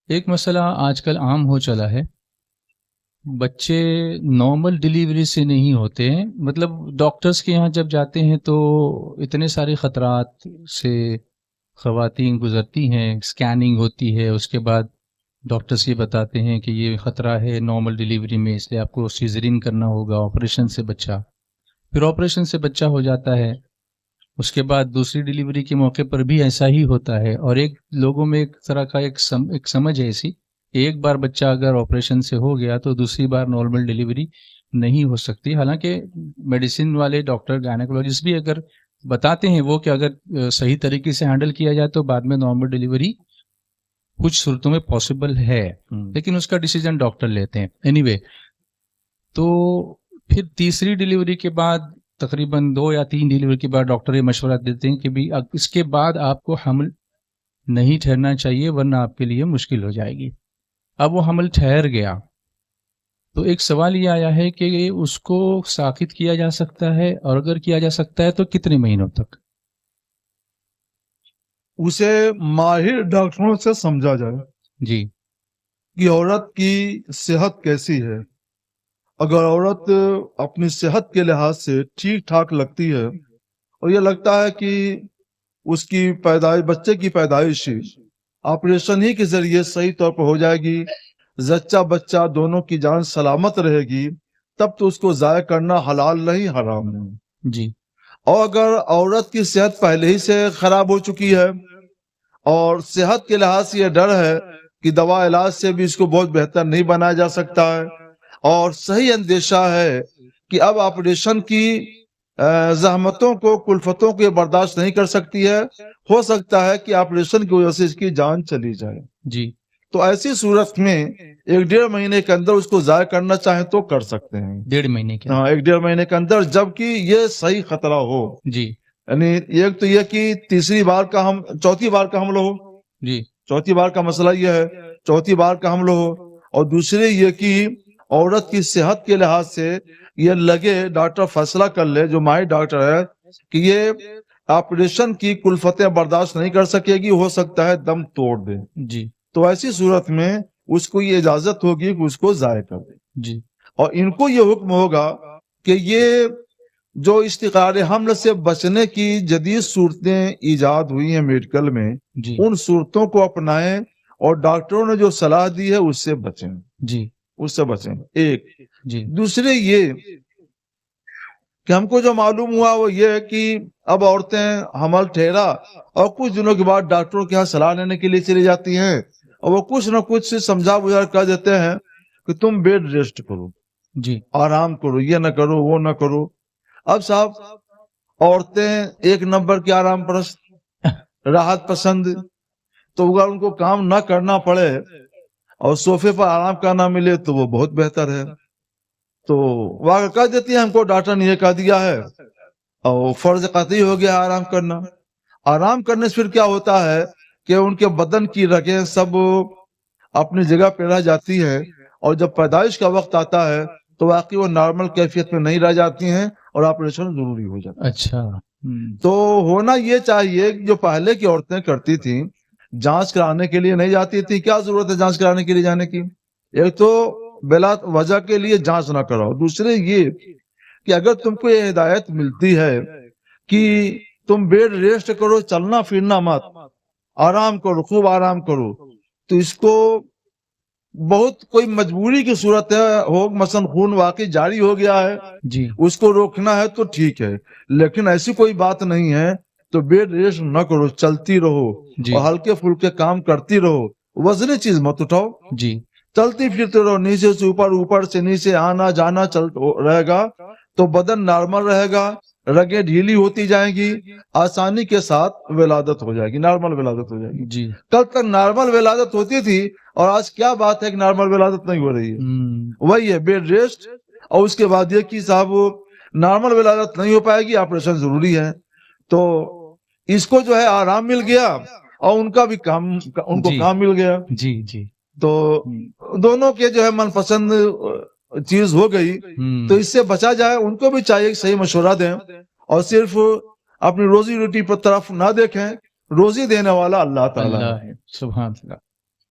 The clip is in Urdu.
ایک مسئلہ آج کل عام ہو چلا ہے، بچے نارمل ڈیلیوری سے نہیں ہوتے ہیں، مطلب ڈاکٹرز کے یہاں جب جاتے ہیں تو اتنے سارے خطرات سے خواتین گزرتی ہیں، اسکیننگ ہوتی ہے، اس کے بعد ڈاکٹرز یہ بتاتے ہیں کہ یہ خطرہ ہے نارمل ڈیلیوری میں، اس لیے آپ کو سیزرین کرنا ہوگا، آپریشن سے بچہ، پھر آپریشن سے بچہ ہو جاتا ہے، اس کے بعد دوسری ڈیلیوری کے موقع پر بھی ایسا ہی ہوتا ہے، اور ایک لوگوں میں ایک طرح کا ایک سمجھ ہے ایسی، ایک بار بچہ اگر آپریشن سے ہو گیا تو دوسری بار نارمل ڈیلیوری نہیں ہو سکتی، حالانکہ میڈیسن والے ڈاکٹر گائنیکولوجسٹ بھی اگر بتاتے ہیں وہ کہ اگر صحیح طریقے سے ہینڈل کیا جائے تو بعد میں نارمل ڈیلیوری کچھ صورتوں میں پاسبل ہے، لیکن اس کا ڈیسیجن ڈاکٹر لیتے ہیں۔ اینی وے، تو پھر تیسری ڈیلیوری کے بعد تقریباً 2 یا 3 ڈیلیوری کے بعد ڈاکٹر یہ مشورہ دیتے ہیں کہ بھی اس کے بعد آپ کو حمل نہیں ٹھہرنا چاہیے ورنہ آپ کے لیے مشکل ہو جائے گی۔ اب وہ حمل ٹھہر گیا تو ایک سوال یہ آیا ہے کہ اس کو ساقط کیا جا سکتا ہے، اور اگر کیا جا سکتا ہے تو کتنے مہینوں تک؟ اسے ماہر ڈاکٹروں سے سمجھا جائے جی کہ عورت کی صحت کیسی ہے۔ اگر عورت اپنی صحت کے لحاظ سے ٹھیک ٹھاک لگتی ہے اور یہ لگتا ہے کہ اس کی پیدائش، بچے کی پیدائش آپریشن ہی کے ذریعے صحیح طور پر ہو جائے گی، زچہ بچہ دونوں کی جان سلامت رہے گی، تب تو اس کو ضائع کرنا حلال نہیں، حرام نہیں۔ جی اور اگر عورت کی صحت پہلے ہی سے خراب ہو چکی ہے اور صحت کے لحاظ سے یہ ڈر ہے کہ دوا علاج سے بھی اس کو بہت بہتر نہیں بنایا جا سکتا ہے، اور صحیح اندیشہ ہے کہ اب آپریشن کی زحمتوں کو، کلفتوں کو یہ برداشت نہیں کر سکتی ہے، ہو سکتا ہے کہ آپریشن کی وجہ سے اس کی جان چلی جائے، جی تو ایسی صورت میں 1-1.5 مہینے کے اندر اس کو ضائع کرنا چاہیں تو کر سکتے ہیں۔ 1.5 مہینے کے؟ ہاں، 1-1.5 مہینے کے اندر، جبکہ یہ صحیح خطرہ ہو۔ جی یعنی ایک تو یہ کہ چوتھی بار کا حمل ہو، جی چوتھی بار کا مسئلہ یہ ہے، چوتھی بار کا حمل ہو، اور دوسری یہ کہ عورت کی صحت کے لحاظ سے یہ لگے، ڈاکٹر فیصلہ کر لے جو ماہر ڈاکٹر ہے کہ یہ آپریشن کی کلفتیں برداشت نہیں کر سکے گی، ہو سکتا ہے دم توڑ دے، جی تو ایسی صورت میں اس کو یہ اجازت ہوگی کہ اس کو ضائع کر دے۔ جی اور ان کو یہ حکم ہوگا کہ یہ جو استقرار حمل سے بچنے کی جدید صورتیں ایجاد ہوئی ہیں میڈیکل میں، جی ان صورتوں کو اپنائیں اور ڈاکٹروں نے جو صلاح دی ہے اس سے بچیں، جی اس سے بچیں۔ ایک جی دوسرے یہ کہ ہم کو جو معلوم ہوا وہ یہ ہے کہ اب عورتیں حمل ٹھہرا اور کچھ دنوں کے بعد ڈاکٹروں کے یہاں صلاح لینے کے لیے چلی جاتی ہیں، اور وہ کچھ نہ کچھ سمجھا بجھا کر دیتے ہیں کہ تم بیڈ ریسٹ کرو، جی آرام کرو، یہ نہ کرو وہ نہ کرو۔ اب صاحب عورتیں 1 نمبر کی آرام پرست، راحت پسند، تو اگر ان کو کام نہ کرنا پڑے اور صوفے پر آرام کرنا ملے تو وہ بہت بہتر ہے، تو وہ کہہ دیتی ہیں ہم کو ڈاکٹر نے یہ کہہ دیا ہے اور فرض قطعی ہو گیا آرام کرنا۔ آرام کرنے سے پھر کیا ہوتا ہے کہ ان کے بدن کی رگیں سب اپنی جگہ پہ رہ جاتی ہیں، اور جب پیدائش کا وقت آتا ہے تو واقعی وہ نارمل کیفیت میں نہیں رہ جاتی ہیں اور آپریشن ضروری ہو جاتا ہے۔ اچھا، تو ہونا یہ چاہیے کہ جو پہلے کی عورتیں کرتی تھیں، جانچ کرانے کے لیے نہیں جاتی تھی، کیا ضرورت ہے جانچ کرانے کے لیے جانے کی؟ ایک تو بلا وجہ کے لیے جانچ نہ کراؤ، دوسرے یہ کہ اگر تم کو یہ ہدایت ملتی ہے کہ تم بیڈ ریسٹ کرو، چلنا پھرنا مت، آرام کرو، خوب آرام کرو، تو اس کو بہت کوئی مجبوری کی صورت ہے، ہو مثلا خون واقعی جاری ہو گیا ہے، جی اس کو روکنا ہے تو ٹھیک ہے، لیکن ایسی کوئی بات نہیں ہے تو بیڈ ریسٹ نہ کرو، چلتی رہو جی اور ہلکے پھلکے کام کرتی رہو، وزنی چیز مت اٹھاؤ، جی چلتی پھرتے رہو، نیچے سے اوپر، اوپر سے نیچے، آنا جانا چل رہے گا تو بدن نارمل رہے گا، رگیں ڈھیلی ہوتی جائیں گی، آسانی کے ساتھ ولادت ہو جائے گی، نارمل ولادت ہو جائے گی۔ جی کل تک نارمل ولادت ہوتی تھی اور آج کیا بات ہے کہ نارمل ولادت نہیں ہو رہی ہے؟ وہی ہے بیڈ ریسٹ، اور اس کے بعد یہ کہ صاحب نارمل ولادت نہیں ہو پائے گی، آپریشن ضروری ہے، تو اس کو جو ہے آرام مل گیا اور ان کا بھی کام، ان کو کام مل گیا، جی جی تو دونوں کے جو ہے من پسند چیز ہو گئی، تو اس سے بچا جائے۔ ان کو بھی چاہیے کہ صحیح مشورہ دیں اور صرف اپنی روزی روٹی پر طرف نہ دیکھیں، روزی دینے والا اللہ تعالیٰ ہے۔ سبحان اللہ۔